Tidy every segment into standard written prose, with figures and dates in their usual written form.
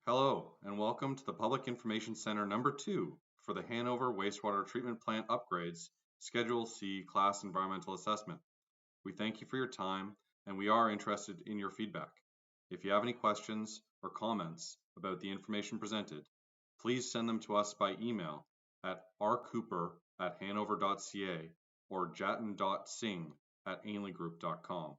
Hello, and welcome to the Public Information Center number 2 for the Hanover Wastewater Treatment Plant Upgrades, Schedule C Class Environmental Assessment. We thank you for your time, and we are interested in your feedback. If you have any questions or comments about the information presented, please send them to us by email at rcooper@hanover.ca or jatin.singh@ainleygroup.com.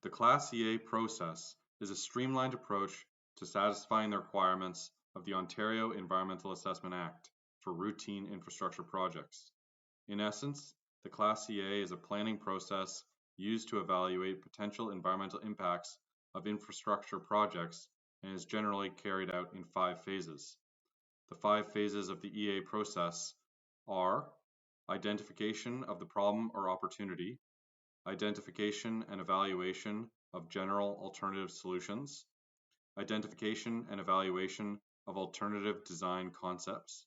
The Class EA process is a streamlined approach to satisfying the requirements of the Ontario Environmental Assessment Act for routine infrastructure projects. In essence, the Class EA is a planning process used to evaluate potential environmental impacts of infrastructure projects and is generally carried out in 5 phases. The 5 phases of the EA process are identification of the problem or opportunity, identification and evaluation of general alternative solutions, identification and evaluation of alternative design concepts,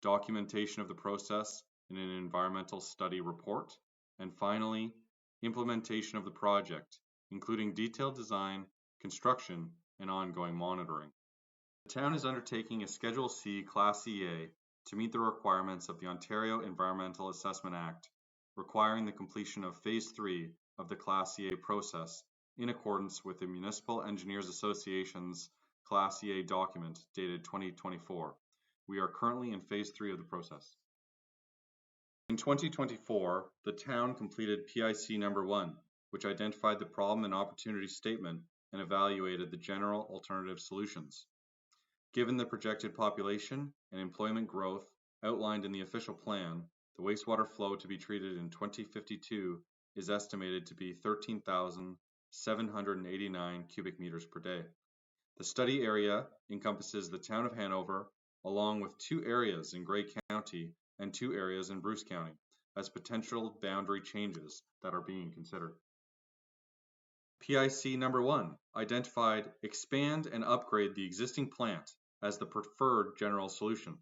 documentation of the process in an environmental study report, and finally, implementation of the project, including detailed design, construction, and ongoing monitoring. The town is undertaking a Schedule C Class EA to meet the requirements of the Ontario Environmental Assessment Act, requiring the completion of Phase 3 of the Class EA process in accordance with the Municipal Engineers Association's Class EA document dated 2024. We are currently in Phase 3 of the process. In 2024, the town completed PIC number 1, which identified the problem and opportunity statement and evaluated the general alternative solutions. Given the projected population and employment growth outlined in the official plan, the wastewater flow to be treated in 2052 is estimated to be 13,789 cubic meters per day. The study area encompasses the town of Hanover, along with 2 areas in Grey County and 2 areas in Bruce County, as potential boundary changes that are being considered. PIC number 1 identified expand and upgrade the existing plant as the preferred general solution.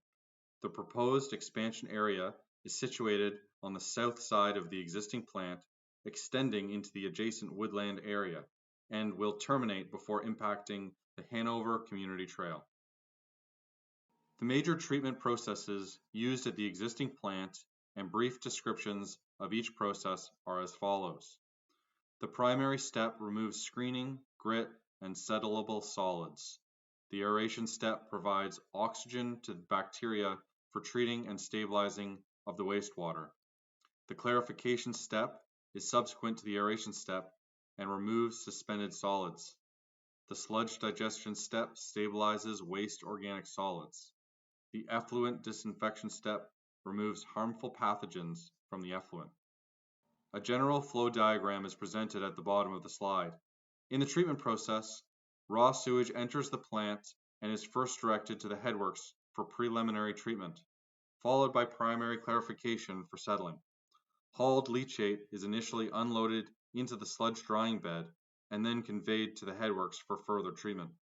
The proposed expansion area is situated on the south side of the existing plant, extending into the adjacent woodland area, and will terminate before impacting the Hanover Community Trail. The major treatment processes used at the existing plant and brief descriptions of each process are as follows. The primary step removes screening, grit, and settleable solids. The aeration step provides oxygen to bacteria for treating and stabilizing of the wastewater. The clarification step is subsequent to the aeration step and removes suspended solids. The sludge digestion step stabilizes waste organic solids. The effluent disinfection step removes harmful pathogens from the effluent. A general flow diagram is presented at the bottom of the slide. In the treatment process, raw sewage enters the plant and is first directed to the headworks for preliminary treatment, followed by primary clarification for settling. Hauled leachate is initially unloaded into the sludge drying bed and then conveyed to the headworks for further treatment.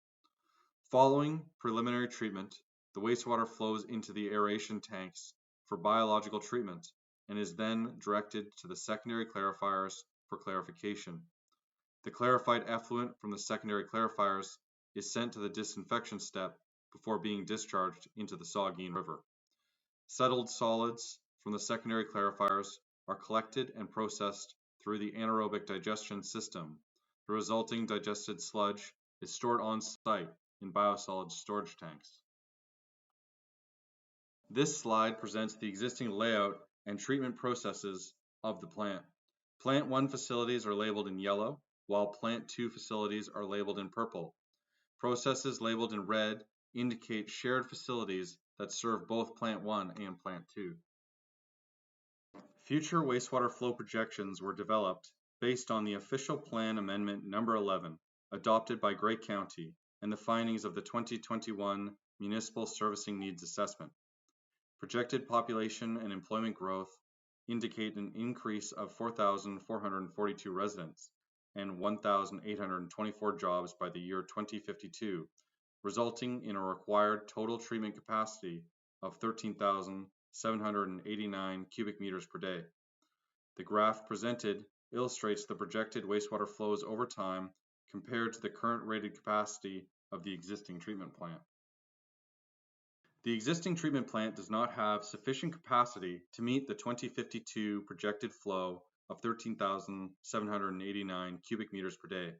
Following preliminary treatment, the wastewater flows into the aeration tanks for biological treatment and is then directed to the secondary clarifiers for clarification. The clarified effluent from the secondary clarifiers is sent to the disinfection step before being discharged into the Saugeen River. Settled solids from the secondary clarifiers are collected and processed through the anaerobic digestion system. The resulting digested sludge is stored on site in biosolids storage tanks. This slide presents the existing layout and treatment processes of the plant. Plant 1 facilities are labeled in yellow, while Plant 2 facilities are labeled in purple. Processes labeled in red indicate shared facilities that serve both Plant 1 and Plant 2. Future wastewater flow projections were developed based on the official plan amendment number 11, adopted by Grey County, and the findings of the 2021 Municipal Servicing Needs Assessment. Projected population and employment growth indicate an increase of 4,442 residents and 1,824 jobs by the year 2052, resulting in a required total treatment capacity of 13,789 cubic meters per day. The graph presented illustrates the projected wastewater flows over time compared to the current rated capacity of the existing treatment plant. The existing treatment plant does not have sufficient capacity to meet the 2052 projected flow of 13,789 cubic meters per day.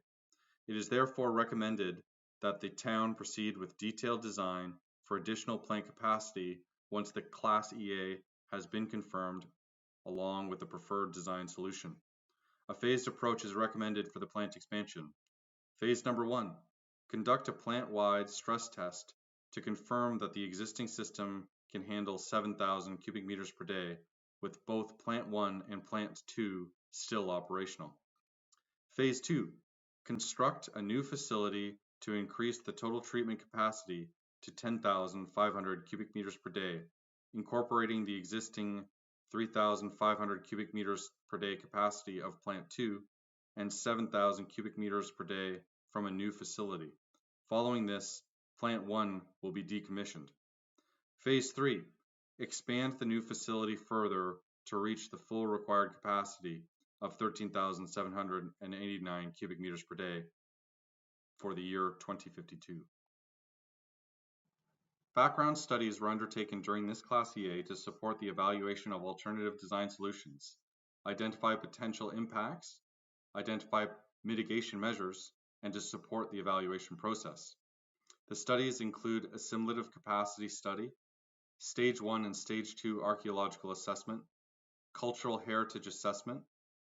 It is therefore recommended that the town proceed with detailed design for additional plant capacity once the Class EA has been confirmed along with the preferred design solution. A phased approach is recommended for the plant expansion. Phase number 1. Conduct a plant-wide stress test to confirm that the existing system can handle 7,000 cubic meters per day, with both Plant 1 and Plant 2 still operational. Phase 2. Construct a new facility to increase the total treatment capacity to 10,500 cubic meters per day, incorporating the existing 3,500 cubic meters per day capacity of Plant 2 and 7,000 cubic meters per day from a new facility. Following this, Plant 1 will be decommissioned. Phase 3. Expand the new facility further to reach the full required capacity of 13,789 cubic meters per day for the year 2052. Background studies were undertaken during this Class EA to support the evaluation of alternative design solutions, identify potential impacts, identify mitigation measures, and to support the evaluation process. The studies include assimilative capacity study, Stage 1 and Stage 2 archaeological assessment, cultural heritage assessment,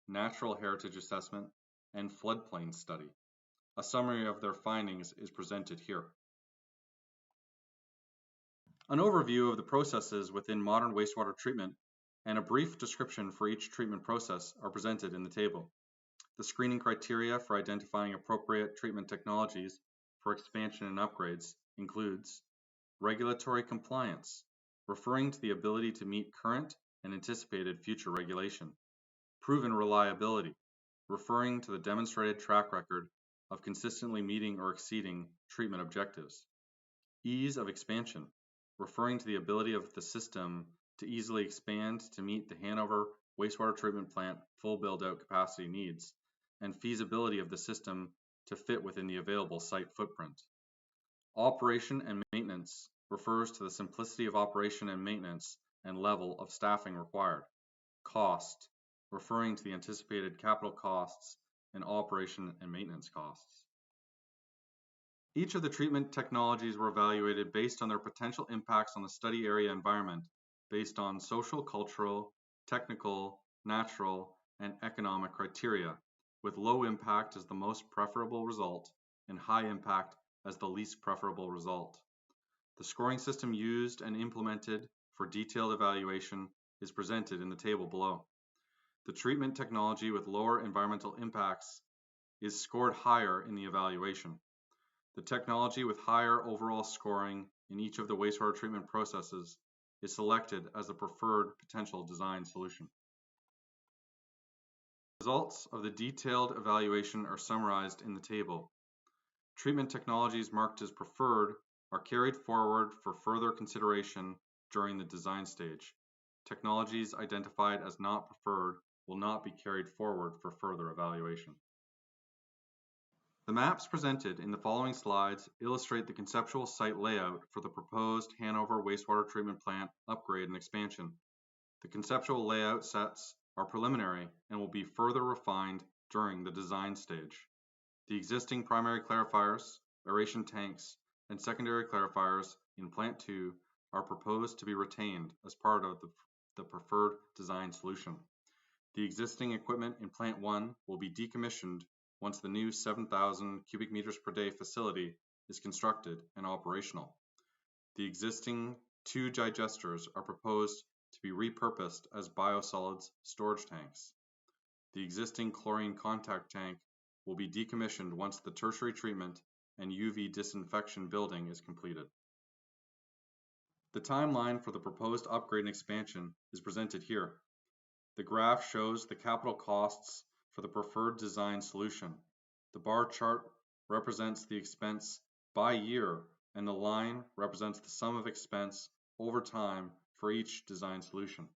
natural heritage assessment, and floodplain study. A summary of their findings is presented here. An overview of the processes within modern wastewater treatment and a brief description for each treatment process are presented in the table. The screening criteria for identifying appropriate treatment technologies for expansion and upgrades includes regulatory compliance, referring to the ability to meet current and anticipated future regulation. Proven reliability, referring to the demonstrated track record of consistently meeting or exceeding treatment objectives. Ease of expansion, referring to the ability of the system to easily expand to meet the Hanover Wastewater Treatment Plant full build-out capacity needs, and feasibility of the system to fit within the available site footprint. Operation and maintenance refers to the simplicity of operation and maintenance and level of staffing required. Cost, referring to the anticipated capital costs and operation and maintenance costs. Each of the treatment technologies were evaluated based on their potential impacts on the study area environment, based on social, cultural, technical, natural, and economic criteria, with low impact as the most preferable result and high impact as the least preferable result. The scoring system used and implemented for detailed evaluation is presented in the table below. The treatment technology with lower environmental impacts is scored higher in the evaluation. The technology with higher overall scoring in each of the wastewater treatment processes is selected as the preferred potential design solution. Results of the detailed evaluation are summarized in the table. Treatment technologies marked as preferred are carried forward for further consideration during the design stage. Technologies identified as not preferred will not be carried forward for further evaluation. The maps presented in the following slides illustrate the conceptual site layout for the proposed Hanover Wastewater Treatment Plant upgrade and expansion. The conceptual layout sets are preliminary and will be further refined during the design stage. The existing primary clarifiers, aeration tanks, and secondary clarifiers in Plant 2 are proposed to be retained as part of the preferred design solution. The existing equipment in Plant 1 will be decommissioned once the new 7,000 cubic meters per day facility is constructed and operational. The existing 2 digesters are proposed to be repurposed as biosolids storage tanks. The existing chlorine contact tank will be decommissioned once the tertiary treatment and UV disinfection building is completed. The timeline for the proposed upgrade and expansion is presented here. The graph shows the capital costs for the preferred design solution. The bar chart represents the expense by year, and the line represents the sum of expense over time for each design solution.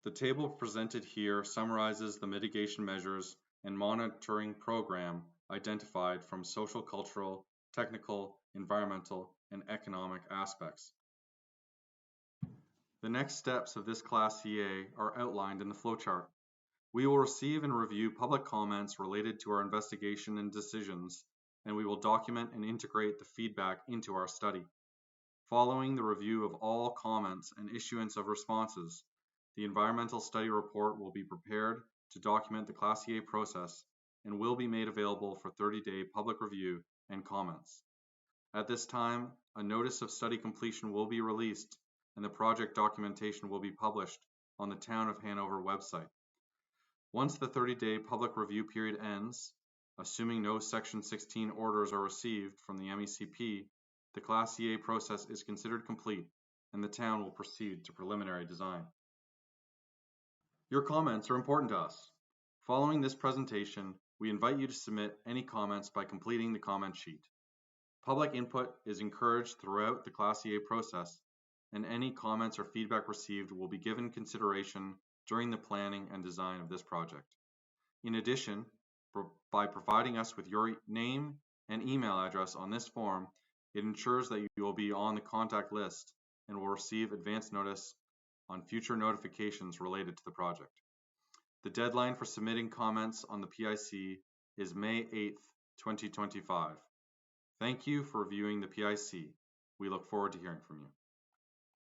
The table presented here summarizes the mitigation measures and monitoring program identified from social, cultural, technical, environmental, and economic aspects. The next steps of this Class CA are outlined in the flowchart. We will receive and review public comments related to our investigation and decisions, and we will document and integrate the feedback into our study. Following the review of all comments and issuance of responses, the environmental study report will be prepared to document the Class CA process and will be made available for 30-day public review and comments. At this time, a notice of study completion will be released and the project documentation will be published on the Town of Hanover website. Once the 30-day public review period ends, assuming no Section 16 orders are received from the MECP, the Class CA process is considered complete and the town will proceed to preliminary design. Your comments are important to us. Following this presentation, we invite you to submit any comments by completing the comment sheet. Public input is encouraged throughout the Class CA process, and any comments or feedback received will be given consideration during the planning and design of this project. In addition, by providing us with your name and email address on this form, it ensures that you will be on the contact list and will receive advance notice on future notifications related to the project. The deadline for submitting comments on the PIC is May 8th, 2025. Thank you for reviewing the PIC. We look forward to hearing from you.